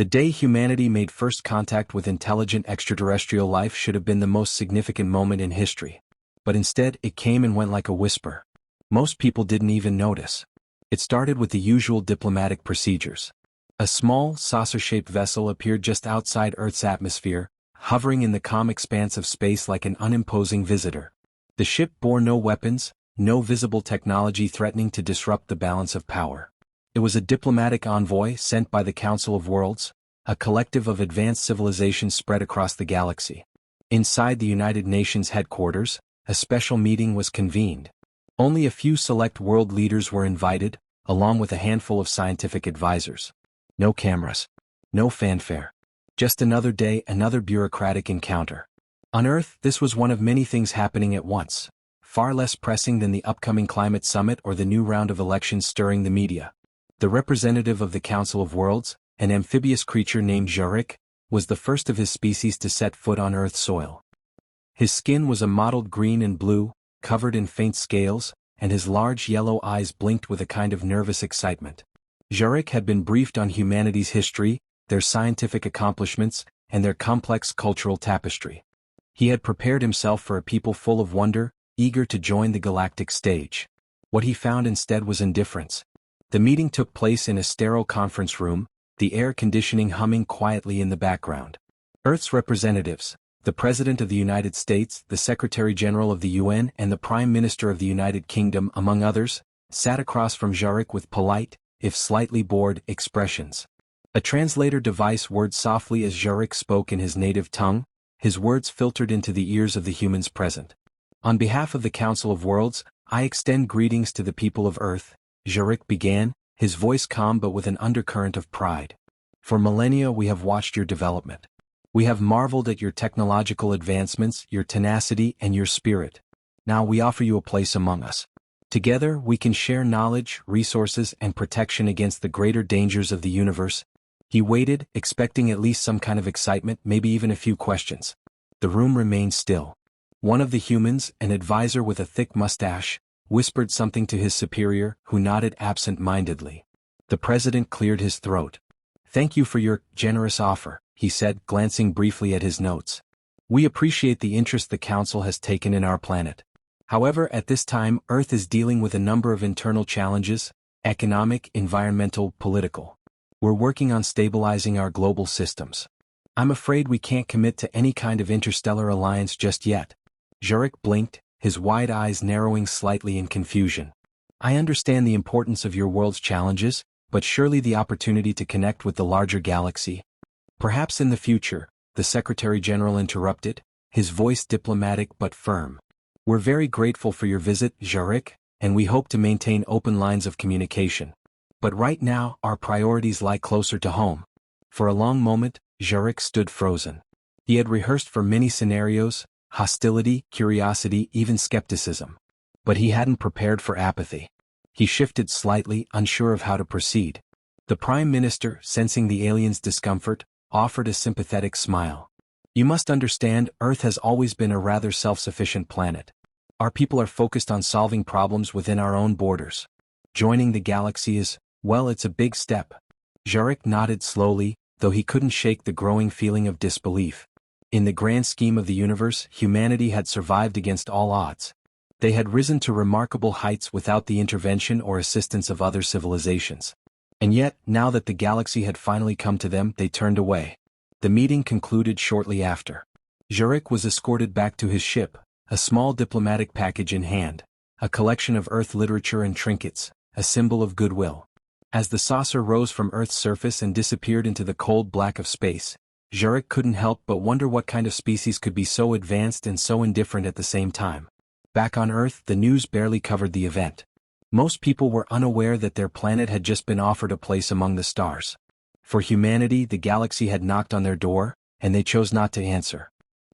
The day humanity made first contact with intelligent extraterrestrial life should have been the most significant moment in history. But instead, it came and went like a whisper. Most people didn't even notice. It started with the usual diplomatic procedures. A small, saucer-shaped vessel appeared just outside Earth's atmosphere, hovering in the calm expanse of space like an unimposing visitor. The ship bore no weapons, no visible technology threatening to disrupt the balance of power. It was a diplomatic envoy sent by the Council of Worlds, a collective of advanced civilizations spread across the galaxy. Inside the United Nations headquarters, a special meeting was convened. Only a few select world leaders were invited, along with a handful of scientific advisors. No cameras. No fanfare. Just another day, another bureaucratic encounter. On Earth, this was one of many things happening at once, far less pressing than the upcoming climate summit or the new round of elections stirring the media. The representative of the Council of Worlds, an amphibious creature named Jarek, was the first of his species to set foot on Earth's soil. His skin was a mottled green and blue, covered in faint scales, and his large yellow eyes blinked with a kind of nervous excitement. Jarek had been briefed on humanity's history, their scientific accomplishments, and their complex cultural tapestry. He had prepared himself for a people full of wonder, eager to join the galactic stage. What he found instead was indifference. The meeting took place in a sterile conference room, the air conditioning humming quietly in the background. Earth's representatives, the President of the United States, the Secretary General of the UN, and the Prime Minister of the United Kingdom, among others, sat across from Jarek with polite, if slightly bored, expressions. A translator device whirred softly as Jarek spoke in his native tongue, his words filtered into the ears of the humans present. On behalf of the Council of Worlds, I extend greetings to the people of Earth, Jarek began, his voice calm but with an undercurrent of pride. For millennia we have watched your development. We have marveled at your technological advancements, your tenacity, and your spirit. Now we offer you a place among us. Together we can share knowledge, resources, and protection against the greater dangers of the universe. He waited, expecting at least some kind of excitement, maybe even a few questions. The room remained still. One of the humans, an advisor with a thick mustache, whispered something to his superior, who nodded absent-mindedly. The president cleared his throat. "Thank you for your generous offer," he said, glancing briefly at his notes. "We appreciate the interest the Council has taken in our planet. However, at this time, Earth is dealing with a number of internal challenges: economic, environmental, political. We're working on stabilizing our global systems. I'm afraid we can't commit to any kind of interstellar alliance just yet." Jarek blinked, his wide eyes narrowing slightly in confusion. "I understand the importance of your world's challenges, but surely the opportunity to connect with the larger galaxy. Perhaps in the future," the Secretary General interrupted, his voice diplomatic but firm. "We're very grateful for your visit, Jarek, and we hope to maintain open lines of communication. But right now, our priorities lie closer to home." For a long moment, Jarek stood frozen. He had rehearsed for many scenarios: hostility, curiosity, even skepticism. But he hadn't prepared for apathy. He shifted slightly, unsure of how to proceed. The Prime Minister, sensing the alien's discomfort, offered a sympathetic smile. "You must understand, Earth has always been a rather self-sufficient planet. Our people are focused on solving problems within our own borders. Joining the galaxy is, well, it's a big step." Jarek nodded slowly, though he couldn't shake the growing feeling of disbelief. In the grand scheme of the universe, humanity had survived against all odds. They had risen to remarkable heights without the intervention or assistance of other civilizations. And yet, now that the galaxy had finally come to them, they turned away. The meeting concluded shortly after. Jarek was escorted back to his ship, a small diplomatic package in hand, a collection of Earth literature and trinkets, a symbol of goodwill. As the saucer rose from Earth's surface and disappeared into the cold black of space, Jarek couldn't help but wonder what kind of species could be so advanced and so indifferent at the same time. Back on Earth, the news barely covered the event. Most people were unaware that their planet had just been offered a place among the stars. For humanity, the galaxy had knocked on their door, and they chose not to answer.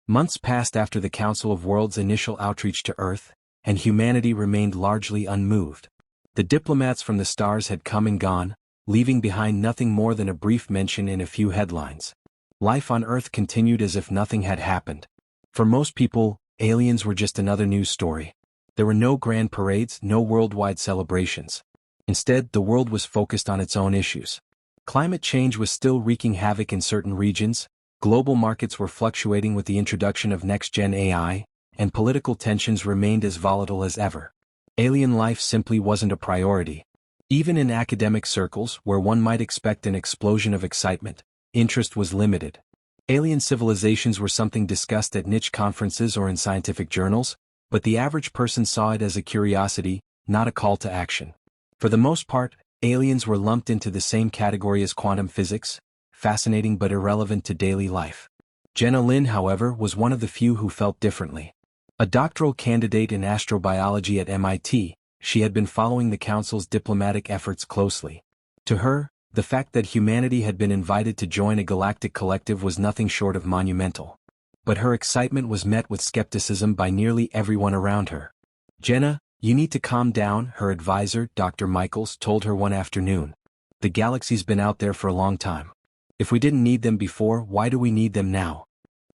Months passed after the Council of Worlds' initial outreach to Earth, and humanity remained largely unmoved. The diplomats from the stars had come and gone, leaving behind nothing more than a brief mention in a few headlines. Life on Earth continued as if nothing had happened. For most people, aliens were just another news story. There were no grand parades, no worldwide celebrations. Instead, the world was focused on its own issues. Climate change was still wreaking havoc in certain regions, global markets were fluctuating with the introduction of next-gen AI, and political tensions remained as volatile as ever. Alien life simply wasn't a priority. Even in academic circles, where one might expect an explosion of excitement, interest was limited. Alien civilizations were something discussed at niche conferences or in scientific journals, but the average person saw it as a curiosity, not a call to action. For the most part, aliens were lumped into the same category as quantum physics, fascinating but irrelevant to daily life. Jenna Lin, however, was one of the few who felt differently. A doctoral candidate in astrobiology at MIT, she had been following the Council's diplomatic efforts closely. To her, the fact that humanity had been invited to join a galactic collective was nothing short of monumental. But her excitement was met with skepticism by nearly everyone around her. "Jenna, you need to calm down," her advisor, Dr. Michaels, told her one afternoon. "The galaxy's been out there for a long time. If we didn't need them before, why do we need them now?"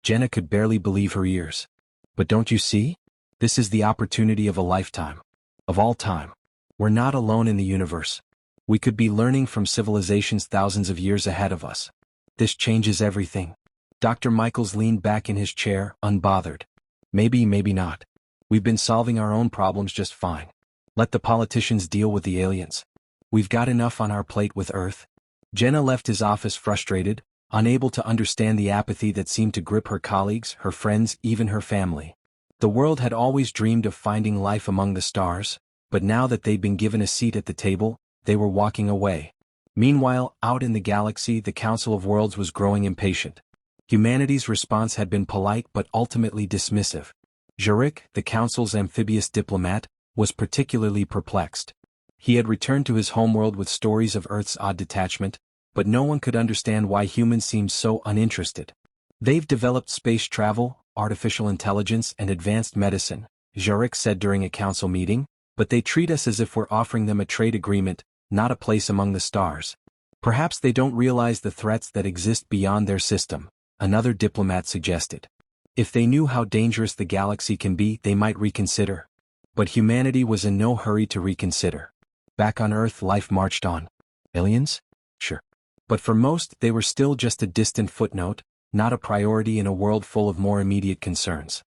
Jenna could barely believe her ears. "But don't you see? This is the opportunity of a lifetime. Of all time. We're not alone in the universe. We could be learning from civilizations thousands of years ahead of us. This changes everything." Dr. Michaels leaned back in his chair, unbothered. "Maybe, maybe not. We've been solving our own problems just fine. Let the politicians deal with the aliens. We've got enough on our plate with Earth." Jenna left his office frustrated, unable to understand the apathy that seemed to grip her colleagues, her friends, even her family. The world had always dreamed of finding life among the stars, but now that they'd been given a seat at the table, they were walking away. Meanwhile, out in the galaxy, the Council of Worlds was growing impatient. Humanity's response had been polite but ultimately dismissive. Jurek, the Council's amphibious diplomat, was particularly perplexed. He had returned to his homeworld with stories of Earth's odd detachment, but no one could understand why humans seemed so uninterested. "They've developed space travel, artificial intelligence, and advanced medicine," Jurek said during a council meeting, "but they treat us as if we're offering them a trade agreement, not a place among the stars. Perhaps they don't realize the threats that exist beyond their system," another diplomat suggested. "If they knew how dangerous the galaxy can be, they might reconsider." But humanity was in no hurry to reconsider. Back on Earth, life marched on. Aliens? Sure. But for most, they were still just a distant footnote, not a priority in a world full of more immediate concerns.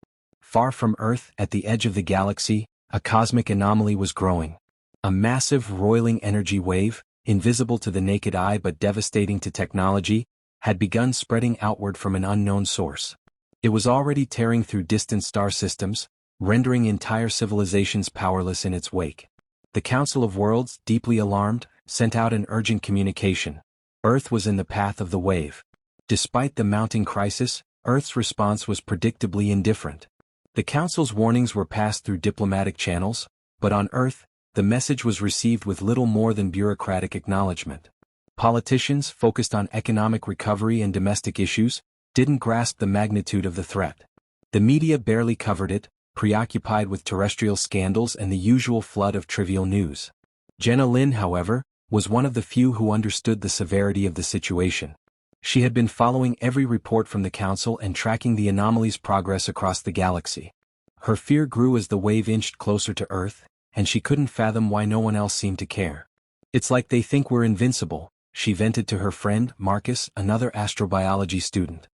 Far from Earth, at the edge of the galaxy, a cosmic anomaly was growing. A massive, roiling energy wave, invisible to the naked eye but devastating to technology, had begun spreading outward from an unknown source. It was already tearing through distant star systems, rendering entire civilizations powerless in its wake. The Council of Worlds, deeply alarmed, sent out an urgent communication. Earth was in the path of the wave. Despite the mounting crisis, Earth's response was predictably indifferent. The Council's warnings were passed through diplomatic channels, but on Earth, the message was received with little more than bureaucratic acknowledgement. Politicians, focused on economic recovery and domestic issues, didn't grasp the magnitude of the threat. The media barely covered it, preoccupied with terrestrial scandals and the usual flood of trivial news. Jenna Lin, however, was one of the few who understood the severity of the situation. She had been following every report from the Council and tracking the anomaly's progress across the galaxy. Her fear grew as the wave inched closer to Earth, and she couldn't fathom why no one else seemed to care. "It's like they think we're invincible," she vented to her friend, Marcus, another astrobiology student.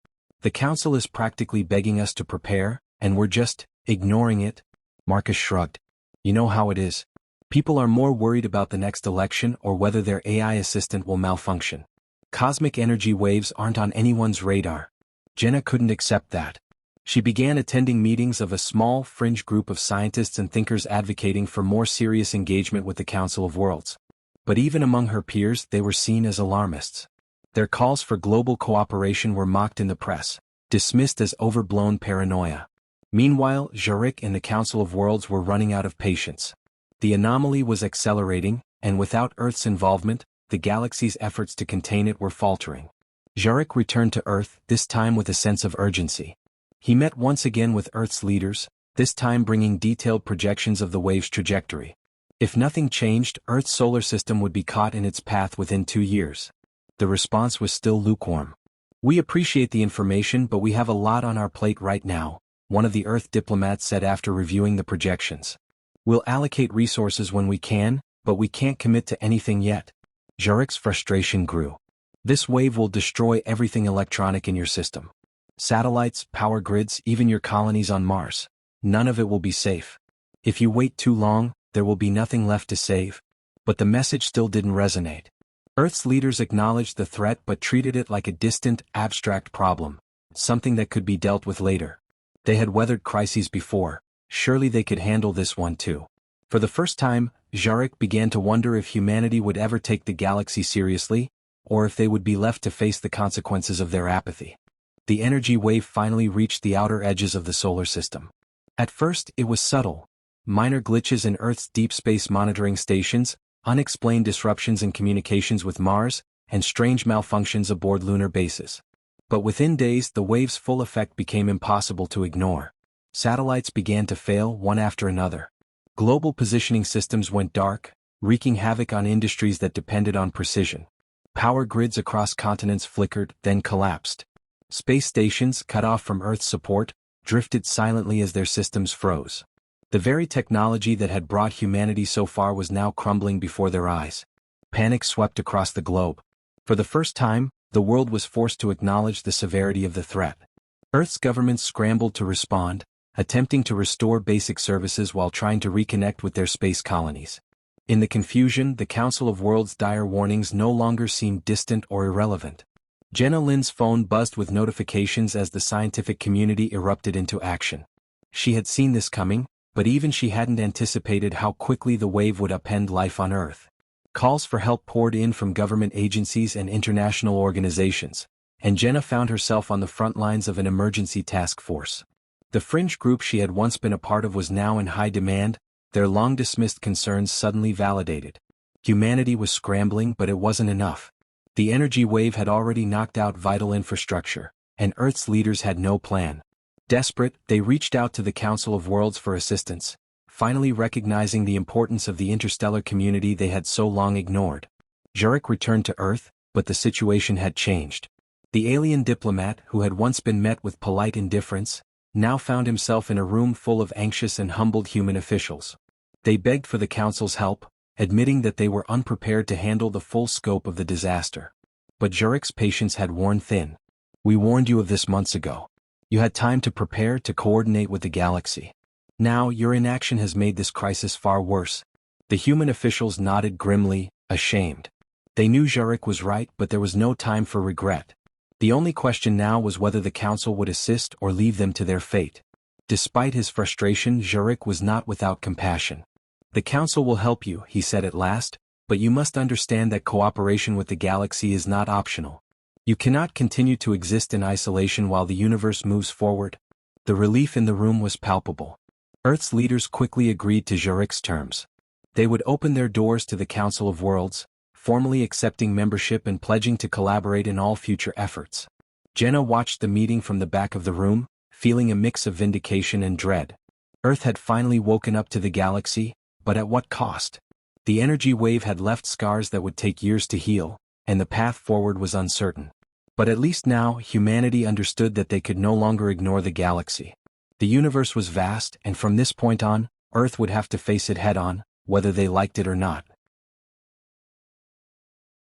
"The Council is practically begging us to prepare, and we're just ignoring it." Marcus shrugged. "You know how it is. People are more worried about the next election or whether their AI assistant will malfunction. Cosmic energy waves aren't on anyone's radar." Jenna couldn't accept that. She began attending meetings of a small, fringe group of scientists and thinkers advocating for more serious engagement with the Council of Worlds. But even among her peers, they were seen as alarmists. Their calls for global cooperation were mocked in the press, dismissed as overblown paranoia. Meanwhile, Jurek and the Council of Worlds were running out of patience. The anomaly was accelerating, and without Earth's involvement, the galaxy's efforts to contain it were faltering. Jurek returned to Earth, this time with a sense of urgency. He met once again with Earth's leaders, this time bringing detailed projections of the wave's trajectory. If nothing changed, Earth's solar system would be caught in its path within 2 years. The response was still lukewarm. "We appreciate the information, but we have a lot on our plate right now," one of the Earth diplomats said after reviewing the projections. "We'll allocate resources when we can, but we can't commit to anything yet." Jurek's frustration grew. This wave will destroy everything electronic in your system. Satellites, power grids, even your colonies on Mars. None of it will be safe. If you wait too long, there will be nothing left to save. But the message still didn't resonate. Earth's leaders acknowledged the threat but treated it like a distant, abstract problem, something that could be dealt with later. They had weathered crises before, surely they could handle this one too. For the first time, Jarek began to wonder if humanity would ever take the galaxy seriously, or if they would be left to face the consequences of their apathy. The energy wave finally reached the outer edges of the solar system. At first, it was subtle. Minor glitches in Earth's deep space monitoring stations, unexplained disruptions in communications with Mars, and strange malfunctions aboard lunar bases. But within days, the wave's full effect became impossible to ignore. Satellites began to fail one after another. Global positioning systems went dark, wreaking havoc on industries that depended on precision. Power grids across continents flickered, then collapsed. Space stations, cut off from Earth's support, drifted silently as their systems froze. The very technology that had brought humanity so far was now crumbling before their eyes. Panic swept across the globe. For the first time, the world was forced to acknowledge the severity of the threat. Earth's governments scrambled to respond, attempting to restore basic services while trying to reconnect with their space colonies. In the confusion, the Council of Worlds' dire warnings no longer seemed distant or irrelevant. Jenna Lin's phone buzzed with notifications as the scientific community erupted into action. She had seen this coming, but even she hadn't anticipated how quickly the wave would upend life on Earth. Calls for help poured in from government agencies and international organizations, and Jenna found herself on the front lines of an emergency task force. The fringe group she had once been a part of was now in high demand, their long-dismissed concerns suddenly validated. Humanity was scrambling, but it wasn't enough. The energy wave had already knocked out vital infrastructure, and Earth's leaders had no plan. Desperate, they reached out to the Council of Worlds for assistance, finally recognizing the importance of the interstellar community they had so long ignored. Jarek returned to Earth, but the situation had changed. The alien diplomat, who had once been met with polite indifference, now found himself in a room full of anxious and humbled human officials. They begged for the Council's help, admitting that they were unprepared to handle the full scope of the disaster. But Jarek's patience had worn thin. "We warned you of this months ago. You had time to prepare, to coordinate with the galaxy. Now, your inaction has made this crisis far worse." The human officials nodded grimly, ashamed. They knew Jarek was right, but there was no time for regret. The only question now was whether the Council would assist or leave them to their fate. Despite his frustration, Jarek was not without compassion. "The Council will help you," he said at last, "but you must understand that cooperation with the galaxy is not optional. You cannot continue to exist in isolation while the universe moves forward." The relief in the room was palpable. Earth's leaders quickly agreed to Jarek's terms. They would open their doors to the Council of Worlds, formally accepting membership and pledging to collaborate in all future efforts. Jenna watched the meeting from the back of the room, feeling a mix of vindication and dread. Earth had finally woken up to the galaxy, but at what cost? The energy wave had left scars that would take years to heal, and the path forward was uncertain. But at least now, humanity understood that they could no longer ignore the galaxy. The universe was vast, and from this point on, Earth would have to face it head-on, whether they liked it or not.